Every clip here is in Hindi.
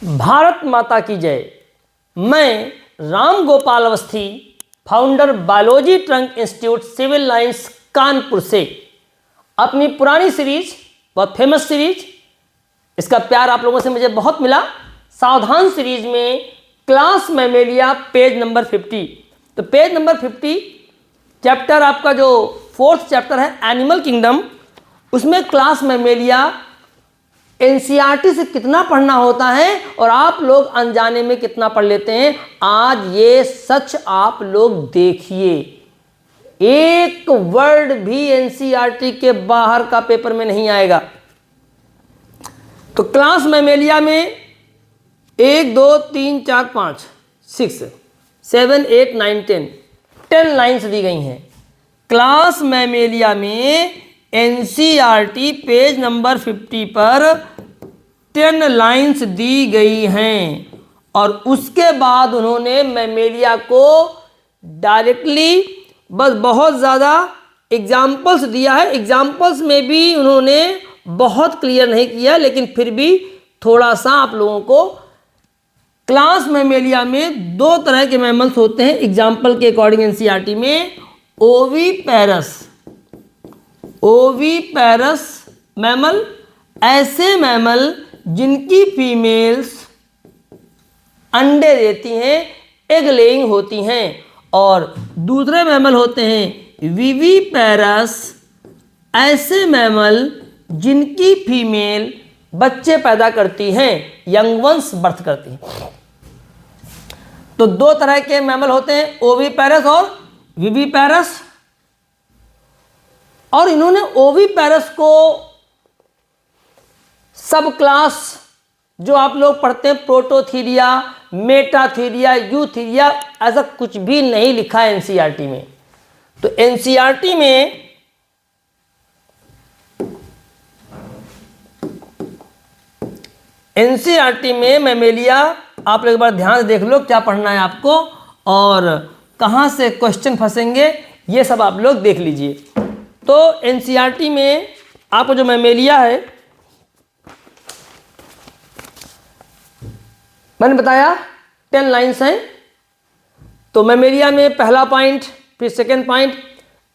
भारत माता की जय। मैं Ram Gopal Awasthi, founder biology trunk institute civil lines Kanpur से अपनी पुरानी सीरीज, बहुत फेमस सीरीज, इसका प्यार आप लोगों से मुझे बहुत मिला, सावधान सीरीज में क्लास मैमेलिया पेज नंबर 50। तो पेज नंबर 50 चैप्टर आपका जो 4th चैप्टर है एनिमल किंगडम, उसमें क्लास मैमेलिया एनसीईआरटी से कितना पढ़ना होता है और आप लोग अनजाने में कितना पढ़ लेते हैं। आज ये सच आप लोग देखिए, एक वर्ड भी एनसीईआरटी के बाहर का पेपर में नहीं आएगा। तो क्लास मैमेलिया में 1 2 3 4 5 6 7 8 9 10 लाइन्स दी गई हैं। क्लास मैमेलिया में एनसीईआरटी पेज नंबर 50 पर 10 लाइन्स दी गई हैं और उसके बाद उन्होंने मैमेलिया को डायरेक्टली बस बहुत ज़्यादा एग्जाम्पल्स दिया है। एग्जाम्पल्स में भी उन्होंने बहुत क्लियर नहीं किया, लेकिन फिर भी थोड़ा सा आप लोगों को क्लास मैमेलिया में 2 तरह के मैमल्स होते हैं एग्जाम्पल के अकॉर्डिंग एनसीईआरटी में। ओवीपैरस मैमल, ऐसे मैमल जिनकी फीमेल्स अंडे देती हैं, एग लेइंग होती हैं, और दूसरे मैमल होते हैं विविपैरस, ऐसे मैमल जिनकी फीमेल बच्चे पैदा करती हैं, यंग वंस बर्थ करती हैं। तो 2 तरह के मैमल होते हैं, ओवीपैरस और विविपैरस। और इन्होंने ओवीपैरस को सब क्लास जो आप लोग पढ़ते हैं प्रोटोथीरिया, मेटाथीरिया, यूथीरिया, ऐसा कुछ भी नहीं लिखा है एनसीईआरटी में। तो एनसीईआरटी में मैमेलिया आप लोग एक बार ध्यान से देख लो क्या पढ़ना है आपको और कहाँ से क्वेश्चन फंसेंगे, ये सब आप लोग देख लीजिए। तो एनसीईआरटी में आपको जो मैमेलिया है, मैंने बताया 10 लाइन्स हैं। तो मैमेलिया में पहला पॉइंट, फिर सेकेंड पॉइंट,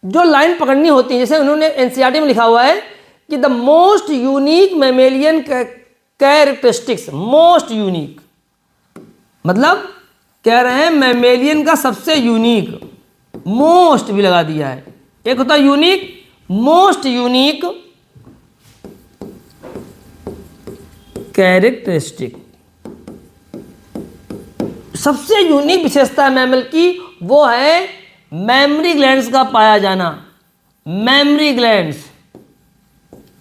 जो लाइन पकड़नी होती है, जैसे उन्होंने एनसीईआरटी में लिखा हुआ है कि the most unique mammalian characteristics, most unique मतलब कह रहे हैं मैमेलियन का सबसे यूनिक, मोस्ट भी लगा दिया है। एक होता है यूनिक, मोस्ट यूनिक कैरेक्टरिस्टिक, सबसे यूनिक विशेषता मैमल की वो है मेमरी ग्लैंड्स का पाया जाना। मेमरी ग्लैंड्स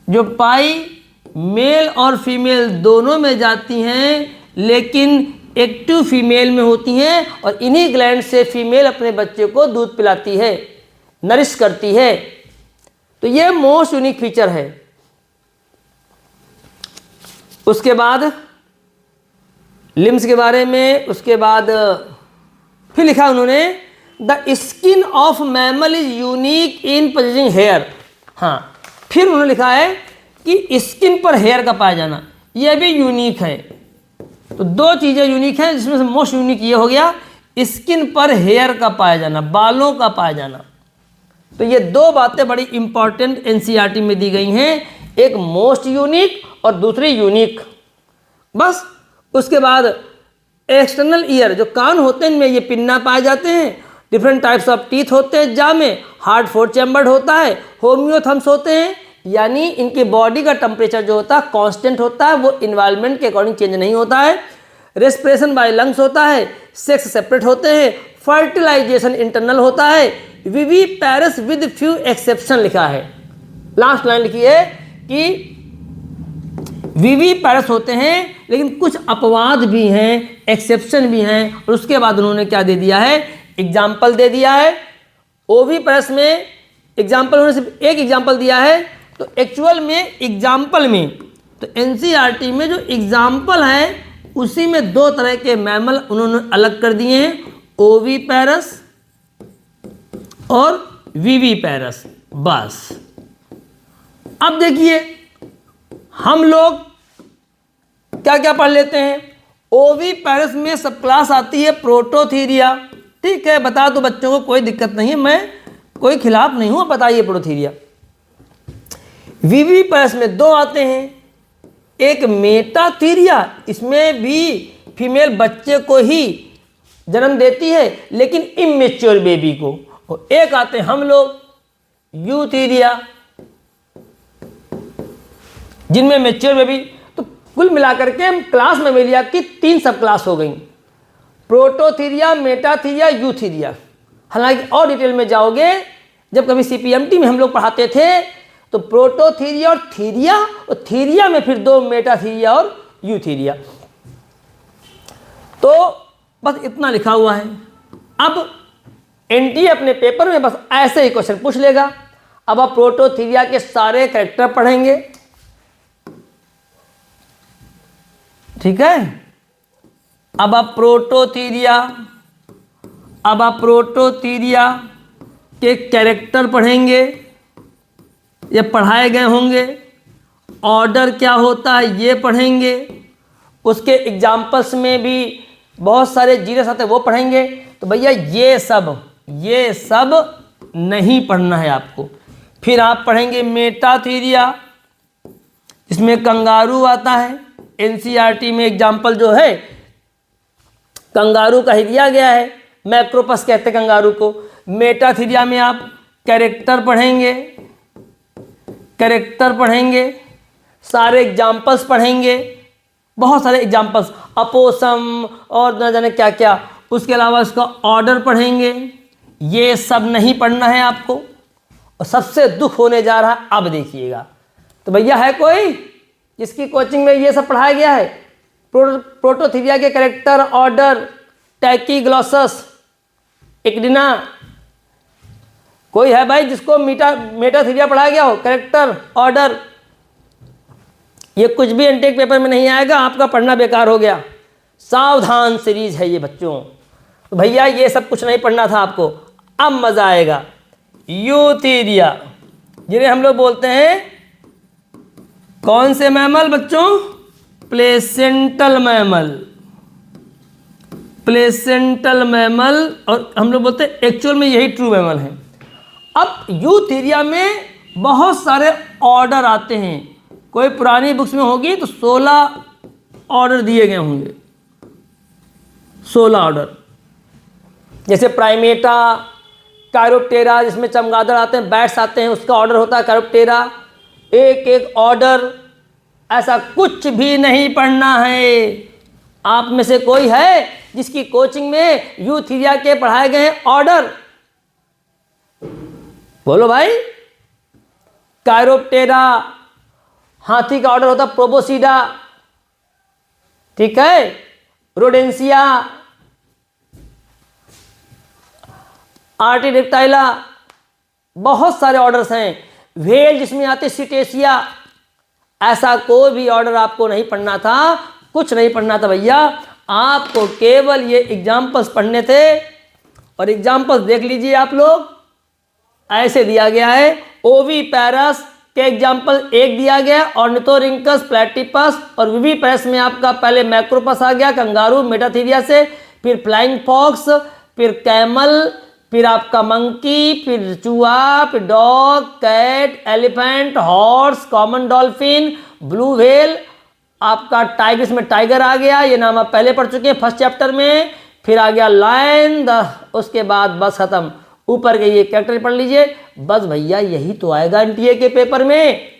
जो पाई मेल और फीमेल दोनों में जाती हैं, लेकिन एक्टिव फीमेल में होती हैं, और इन्हीं ग्लैंड से फीमेल अपने बच्चे को दूध पिलाती है, नरिश करती है। तो ये मोस्ट यूनिक फीचर है। उसके बाद लिम्स के बारे में, उसके बाद फिर लिखा उन्होंने the skin of mammal is unique in possessing hair. हाँ, फिर उन्होंने लिखा है कि स्किन पर हेयर का पाया जाना, यह भी यूनिक है। तो 2 चीज़ें यूनिक हैं, जिसमें से मोस्ट यूनिक ये हो गया स्किन पर हेयर का पाया जाना, बालों का पाया जाना। तो ये 2 बातें बड़ी इंपॉर्टेंट एनसीईआरटी में दी गई हैं, एक मोस्ट यूनिक और दूसरी यूनिक। बस उसके बाद एक्सटर्नल ईयर, जो कान होते हैं इनमें ये पिन्ना पाए जाते हैं, डिफरेंट टाइप्स ऑफ टीथ होते हैं जा में, हार्ड 4 चैम्बर्ड होता है, होम्योथम्स होते हैं, यानी इनकी बॉडी का टेम्परेचर जो होता है कांस्टेंट होता है, वो इन्वायरमेंट के अकॉर्डिंग चेंज नहीं होता है। रेस्पिरेशन बाय लंग्स होता है, सेक्स सेपरेट होते हैं, फर्टिलाइजेशन इंटरनल होता है। विविपैरस विद फ्यू एक्सेप्शन लिखा है, लास्ट लाइन लिखी है कि विविपैरस होते हैं लेकिन कुछ अपवाद भी हैं, एक्सेप्शन भी हैं। और उसके बाद उन्होंने क्या दे दिया है, एग्जाम्पल दे दिया है। ओवीपैरस में एग्जाम्पल उन्होंने सिर्फ एक एग्जाम्पल दिया है। तो एक्चुअल में एग्जाम्पल में, तो एनसीईआरटी में जो एग्जाम्पल है उसी में 2 तरह के मैमल उन्होंने अलग कर दिए हैं, ओवीपैरस और विविपैरस। बस अब देखिए हम लोग क्या क्या पढ़ लेते हैं। ओवी पैरस में सब क्लास आती है प्रोटोथीरिया। ठीक है, बता दो बच्चों को, कोई दिक्कत नहीं है, मैं कोई खिलाफ नहीं हूँ, बताइए प्रोटोथीरिया। वीवी पैरस में 2 आते हैं, एक मेटाथीरिया, इसमें भी फीमेल बच्चे को ही जन्म देती है लेकिन इमेच्योर बेबी को, और एक आते हैं हम लोग यूथीरिया जिनमें मेच्योर बेबी। तो कुल मिलाकर के क्लास मैमेलिया की 3 सब क्लास हो गई, प्रोटोथीरिया, मेटाथीरिया, यूथीरिया। हालांकि और डिटेल में जाओगे, जब कभी सीपीएमटी में हम लोग पढ़ाते थे तो प्रोटोथीरिया और थीरिया, और थीरिया में फिर 2 मेटाथीरिया और यूथीरिया। तो बस इतना लिखा हुआ है। अब एनटीए अपने पेपर में बस ऐसे ही क्वेश्चन पूछ लेगा। अब आप प्रोटोथीरिया के सारे कैरेक्टर पढ़ेंगे, ठीक है। अब आप प्रोटोथीरिया के कैरेक्टर पढ़ेंगे, ये पढ़ाए गए होंगे। ऑर्डर क्या होता है ये पढ़ेंगे, उसके एग्जाम्पल्स में भी बहुत सारे जीनस आते हैं वो पढ़ेंगे। तो भैया ये सब नहीं पढ़ना है आपको। फिर आप पढ़ेंगे मेटाथीरिया, जिसमें कंगारू आता है। एनसीईआरटी में एग्जाम्पल जो है कंगारू का ही दिया गया है, मैक्रोपस कहते हैं कंगारू को। मेटाथीरिया में आप कैरेक्टर पढ़ेंगे, सारे एग्जाम्पल्स पढ़ेंगे, बहुत सारे एग्जाम्पल्स, अपोसम और न जाने क्या क्या। उसके अलावा उसका ऑर्डर पढ़ेंगे। ये सब नहीं पढ़ना है आपको, और सबसे दुख होने जा रहा है, अब देखिएगा। तो भैया है कोई जिसकी कोचिंग में ये सब पढ़ाया गया है? प्रोटोथीरिया के कैरेक्टर, ऑर्डर, टैकीग्लॉसस, इक्डिना, कोई है भाई जिसको मेटाथीरिया पढ़ाया गया हो? कैरेक्टर, ऑर्डर, ये कुछ भी एनटेक पेपर में नहीं आएगा, आपका पढ़ना बेकार हो गया। सावधान सीरीज है ये बच्चों। तो भैया ये सब कुछ नहीं पढ़ना था आपको, अब मजा आएगा। यूथीरिया, जिन्हें हम लोग बोलते हैं कौन से मैमल बच्चों? प्लेसेंटल मैमल, और हम लोग बोलते हैं एक्चुअल में यही ट्रू मैमल है। अब यूथीरिया में बहुत सारे ऑर्डर आते हैं, कोई पुरानी बुक्स में होगी तो 16 ऑर्डर दिए गए होंगे, 16 ऑर्डर। जैसे प्राइमेटा, कायरोप्टेरा, जिसमें चमगादड़ आते हैं, बैट्स आते हैं, उसका ऑर्डर होता है कायरोप्टेरा। एक एक ऑर्डर, ऐसा कुछ भी नहीं पढ़ना है। आप में से कोई है जिसकी कोचिंग में यूथीरिया के पढ़ाए गए हैं ऑर्डर? बोलो भाई। कायरोप्टेरा, हाथी का ऑर्डर होता प्रोबोसिडा, ठीक है। रोडेंसिया, आर्टिडेक्टाइला, बहुत सारे ऑर्डर्स हैं। व्हेल जिसमें आते सिटेसिया, ऐसा कोई भी ऑर्डर आपको नहीं पढ़ना था, कुछ नहीं पढ़ना था भैया। आपको केवल ये एग्जाम्पल्स पढ़ने थे, और एग्जाम्पल्स देख लीजिए आप लोग, ऐसे दिया गया है। ओवी पैरस के एग्जाम्पल 1 दिया गया, ऑर्निथोरिंकस, प्लेटिपस, और विवी पैरस में आपका पहले मैक्रोपस आ गया, कंगारू मेटाथीरिया से, फिर फ्लाइंग फॉक्स, फिर कैमल, फिर आपका मंकी, फिर चूहा, फिर dog, cat, elephant, horse, common dolphin, blue whale, आपका टाइगर, इसमें टाइगर आ गया, ये नाम आप पहले पढ़ चुके हैं फर्स्ट चैप्टर में। फिर आ गया लायन, उसके बाद बस खत्म। ऊपर के ये कैरेक्टर पढ़ लीजिए, बस भैया यही तो आएगा एनटीए के पेपर में।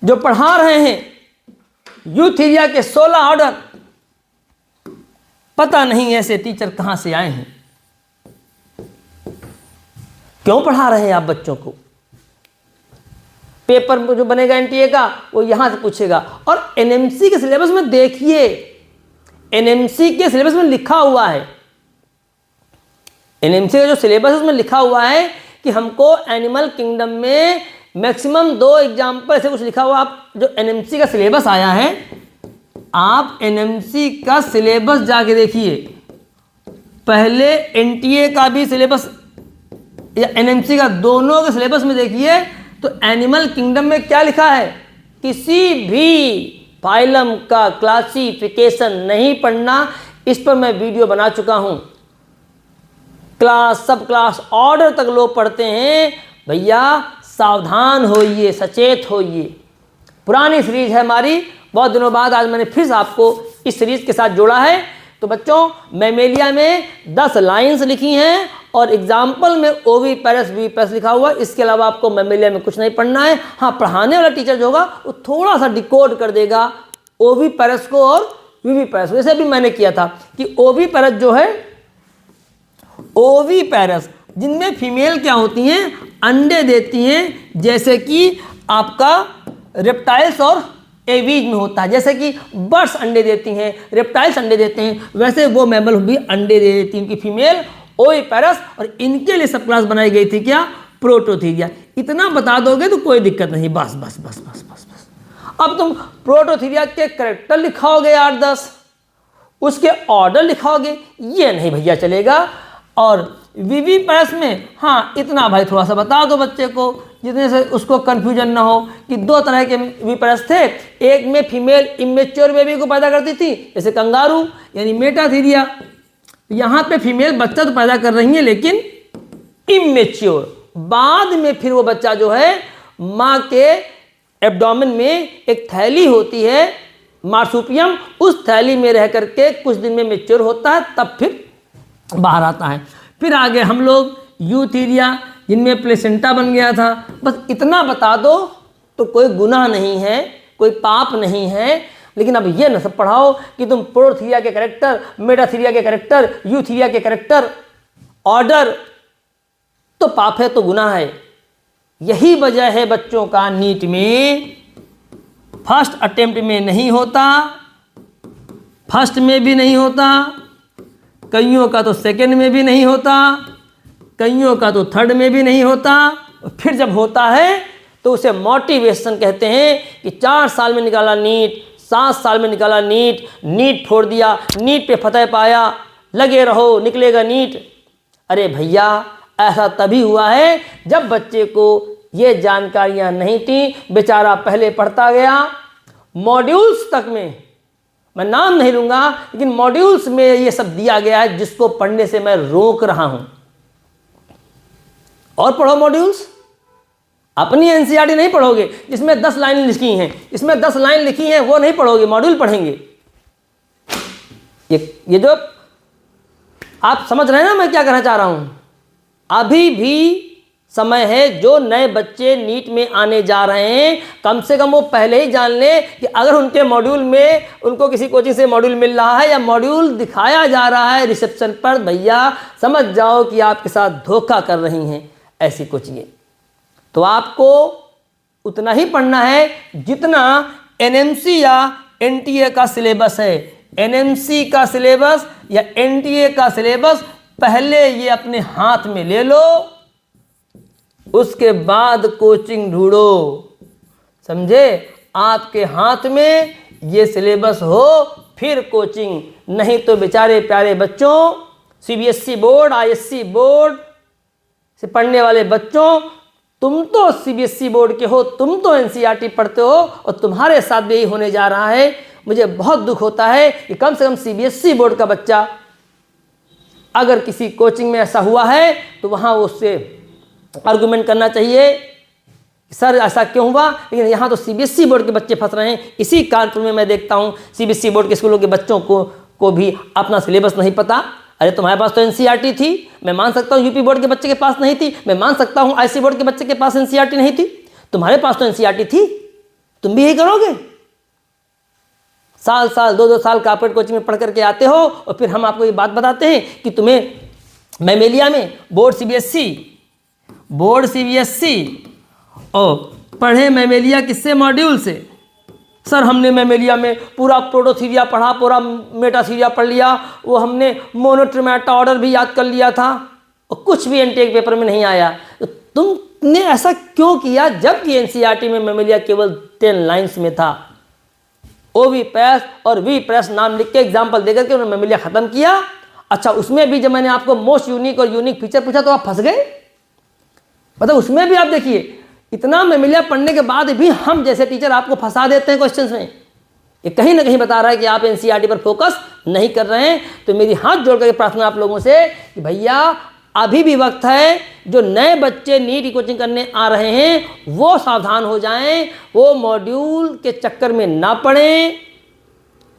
जो पढ़ा रहे हैं यूथीरिया के 16 ऑर्डर, पता नहीं ऐसे टीचर कहां से आए हैं, क्यों पढ़ा रहे हैं आप बच्चों को? पेपर जो बनेगा एनटीए का वो यहां से पूछेगा। और एनएमसी के सिलेबस में देखिए, एनएमसी के सिलेबस में लिखा हुआ है, एनएमसी का जो सिलेबस है उसमें लिखा हुआ है कि हमको एनिमल किंगडम में मैक्सिमम 2 एग्जाम्पल ऐसे कुछ लिखा हुआ। आप जो एनएमसी का सिलेबस आया है, आप एनएमसी का सिलेबस जाके देखिए, पहले एनटीए का भी सिलेबस या एनएमसी का, दोनों के सिलेबस में देखिए तो एनिमल किंगडम में क्या लिखा है? किसी भी फाइलम का क्लासिफिकेशन नहीं पढ़ना, इस पर मैं वीडियो बना चुका हूं। क्लास, सब क्लास, ऑर्डर तक लोग पढ़ते हैं। भैया सावधान होइए, सचेत होइए। पुरानी सीरीज है हमारी, बहुत दिनों बाद आज मैंने फिर से आपको इस सीरीज के साथ जोड़ा है। तो बच्चों, मैमेलिया में 10 लाइंस लिखी हैं और एग्जाम्पल में ओविपेरस वीपेरस लिखा हुआ है। इसके अलावा आपको मैमेलिया में कुछ नहीं पढ़ना है। हाँ, पढ़ाने वाला टीचर जो होगा वो थोड़ा सा डिकोड कर देगा ओविपेरस को और वीवीपेरस। वैसे भी मैंने किया था कि ओविपेरस जो है, ओविपेरस जिनमें फीमेल क्या होती हैं, अंडे देती हैं, जैसे कि आपका रेप्टाइल्स और एवीज में होता है। जैसे कि बर्ड्स अंडे देती हैं, रेप्टाइल्स अंडे देते हैं, वैसे वो मैमल भी अंडे दे देती हैं, उनकी फीमेल ओविपेरस। और इनके लिए सब क्लास बनाई गई थी क्या, प्रोटोथीरिया। इतना बता दोगे तो कोई दिक्कत नहीं। बस बस बस बस बस बस। अब तुम प्रोटोथीरिया के कैरेक्टर लिखाओगे 8-10, उसके ऑर्डर लिखाओगे, ये नहीं भैया चलेगा। और वीवीपेरस में हाँ इतना भाई थोड़ा सा बता दो बच्चे को, जितने से उसको कन्फ्यूजन ना हो कि 2 तरह के वीवीपेरस थे। एक में फीमेल इमेच्योर बेबी को पैदा करती थी, जैसे कंगारू यानी मेटाथीरिया। यहाँ पे फीमेल बच्चा तो पैदा कर रही है लेकिन इमेच्योर। बाद में फिर वो बच्चा जो है माँ के एब्डोमेन में एक थैली होती है मार्सूपियम, उस थैली में रह करके कुछ दिन में मेच्योर होता है, तब फिर बाहर आता है। फिर आगे हम लोग यूथीरिया जिनमें प्लेसेंटा बन गया था। बस इतना बता दो तो कोई गुनाह नहीं है, कोई पाप नहीं है। लेकिन अब ये न सब पढ़ाओ कि तुम प्रोटोथीरिया के कैरेक्टर, मेटाथीरिया के कैरेक्टर, यूथीरिया के कैरेक्टर, ऑर्डर, तो पाप है तो गुनाह है। यही वजह है बच्चों का नीट में फर्स्ट अटेम्प्ट में नहीं होता, फर्स्ट में भी नहीं होता, कईयों का तो सेकंड में भी नहीं होता, कईयों का तो थर्ड में भी नहीं होता। फिर जब होता है तो उसे मोटिवेशन कहते हैं कि 4 साल में निकाला नीट, 7 साल में निकाला नीट, नीट फोड़ दिया, नीट पे फतह पाया, लगे रहो निकलेगा नीट। अरे भैया ऐसा तभी हुआ है जब बच्चे को ये जानकारियां नहीं थी, बेचारा पहले पढ़ता गया। मॉड्यूल्स तक में, मैं नाम नहीं लूंगा, लेकिन मॉड्यूल्स में ये सब दिया गया है जिसको पढ़ने से मैं रोक रहा हूं। और पढ़ो मॉड्यूल्स, अपनी एनसीईआरटी नहीं पढ़ोगे जिसमें 10 लाइन लिखी हैं, इसमें 10 लाइन लिखी हैं वो नहीं पढ़ोगे, मॉड्यूल पढ़ेंगे। ये जो आप समझ रहे हैं ना मैं क्या कहना चाह रहा हूं। अभी भी समय है, जो नए बच्चे नीट में आने जा रहे हैं कम से कम वो पहले ही जान ले कि अगर उनके मॉड्यूल में उनको किसी कोचिंग से मॉड्यूल मिल रहा है या मॉड्यूल दिखाया जा रहा है रिसेप्शन पर, भैया समझ जाओ कि आपके साथ धोखा कर रही हैं ऐसी कोचिंगें। तो आपको उतना ही पढ़ना है जितना एनएमसी या एनटीए का सिलेबस है। एनएमसी का सिलेबस या एनटीए का सिलेबस पहले ये अपने हाथ में ले लो, उसके बाद कोचिंग ढूंढो। समझे? आपके हाथ में ये सिलेबस हो फिर कोचिंग, नहीं तो बेचारे प्यारे बच्चों, सीबीएसई बोर्ड, आईएससी बोर्ड से पढ़ने वाले बच्चों, तुम तो सीबीएसई बोर्ड के हो, तुम तो एनसीईआरटी पढ़ते हो और तुम्हारे साथ भी यही होने जा रहा है। मुझे बहुत दुख होता है कि कम से कम सीबीएसई बोर्ड का बच्चा अगर किसी कोचिंग में ऐसा हुआ है तो वहाँ उससे आर्गुमेंट करना चाहिए सर ऐसा क्यों हुआ। लेकिन यहाँ तो सीबीएसई बोर्ड के बच्चे फंस रहे हैं। इसी कानपुर में मैं देखता हूँ सीबीएसई बोर्ड के स्कूलों के बच्चों को भी अपना सिलेबस नहीं पता। अरे तुम्हारे पास तो एनसीईआरटी थी, मैं मान सकता हूँ यूपी बोर्ड के बच्चे के पास नहीं थी, मैं मान सकता हूँ आईसी बोर्ड के बच्चे के पास एनसीईआरटी नहीं थी, तुम्हारे पास तो एनसीईआरटी थी, तुम भी यही करोगे। साल 2-2 साल कॉर्पोरेट कोचिंग में पढ़ करके आते हो और फिर हम आपको ये बात बताते हैं कि तुम्हें मैमेलिया में बोर्ड सीबीएसई और पढ़े मैमेलिया किससे, मॉड्यूल से। सर हमने मैमेलिया में पूरा प्रोटोथीरिया पढ़ा, पूरा मेटाथीरिया पढ़ लिया, वो हमने मोनोट्रिमेटा ऑर्डर भी याद कर लिया था और कुछ भी एनटीए पेपर में नहीं आया। तो तुमने ऐसा क्यों किया जबकि एनसीईआरटी में मैमेलिया केवल 10 लाइन्स में था। ओविपेरस और वीपेरस नाम लिख के एग्जाम्पल देकर के उन्होंने मैमेलिया खत्म किया। अच्छा उसमें भी जब मैंने आपको मोस्ट यूनिक और यूनिक फीचर पूछा तो आप फंस गए। मतलब उसमें भी आप देखिए इतना मैमेलिया पढ़ने के बाद भी हम जैसे टीचर आपको फंसा देते हैं क्वेश्चंस में। ये कहीं ना कहीं बता रहा है कि आप एनसीईआरटी पर फोकस नहीं कर रहे हैं। तो मेरी हाथ जोड़ कर प्रार्थना आप लोगों से कि भैया अभी भी वक्त है, जो नए बच्चे नीट की कोचिंग करने आ रहे हैं वो सावधान हो जाएं, वो मॉड्यूल के चक्कर में ना पड़ें,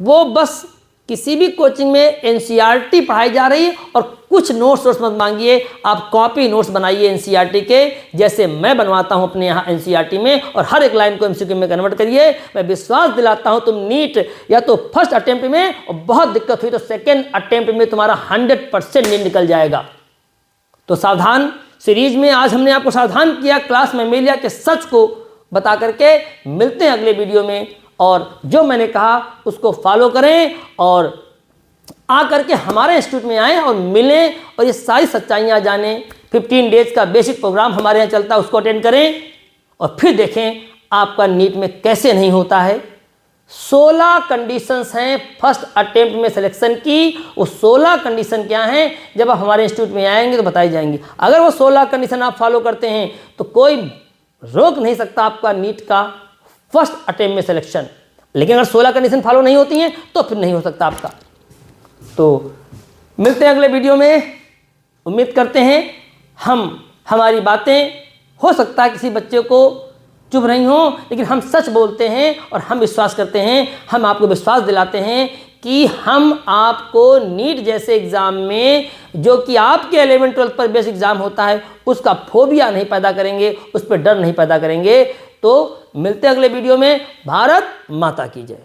वो बस किसी भी कोचिंग में एनसीईआरटी पढ़ाई जा रही है और कुछ नोट्स मत मांगिए, आप कॉपी नोट्स बनाइए एनसीईआरटी के, जैसे मैं बनवाता हूं अपने यहाँ एनसीईआरटी में, और हर एक लाइन को एमसीक्यू में कन्वर्ट करिए। मैं विश्वास दिलाता हूं तुम नीट या तो फर्स्ट अटेम्प्ट में, और बहुत दिक्कत हुई तो सेकेंड अटेम्प्ट में तुम्हारा 100% नीट निकल जाएगा। तो सावधान सीरीज में आज हमने आपको सावधान किया, क्लास में मेलिया के सच को बता करके। मिलते हैं अगले वीडियो में, और जो मैंने कहा उसको फॉलो करें और आकर के हमारे इंस्टीट्यूट में आएँ और मिलें और ये सारी सच्चाइयाँ जानें। 15 डेज का बेसिक प्रोग्राम हमारे यहाँ चलता है, उसको अटेंड करें और फिर देखें आपका नीट में कैसे नहीं होता है। 16 कंडीशंस हैं फर्स्ट अटेम्प्ट में सिलेक्शन की। वो 16 कंडीशन क्या हैं, जब आप हमारे इंस्टीट्यूट में आएंगे तो बताई जाएंगी। अगर वो 16 कंडीशन आप फॉलो करते हैं तो कोई रोक नहीं सकता आपका नीट का फर्स्ट अटेम्प्ट में सिलेक्शन। लेकिन अगर 16 कंडीशन फॉलो नहीं होती हैं तो फिर नहीं हो सकता आपका। तो मिलते हैं अगले वीडियो में। उम्मीद करते हैं हमारी बातें हो सकता है किसी बच्चे को चुभ रही हों, लेकिन हम सच बोलते हैं और हम विश्वास करते हैं, हम आपको विश्वास दिलाते हैं कि हम आपको नीट जैसे एग्ज़ाम में, जो कि आपके 11-12 पर बेसिक एग्ज़ाम होता है, उसका फोबिया नहीं पैदा करेंगे, उस पर डर नहीं पैदा करेंगे। तो मिलते हैं अगले वीडियो में। भारत माता की जय।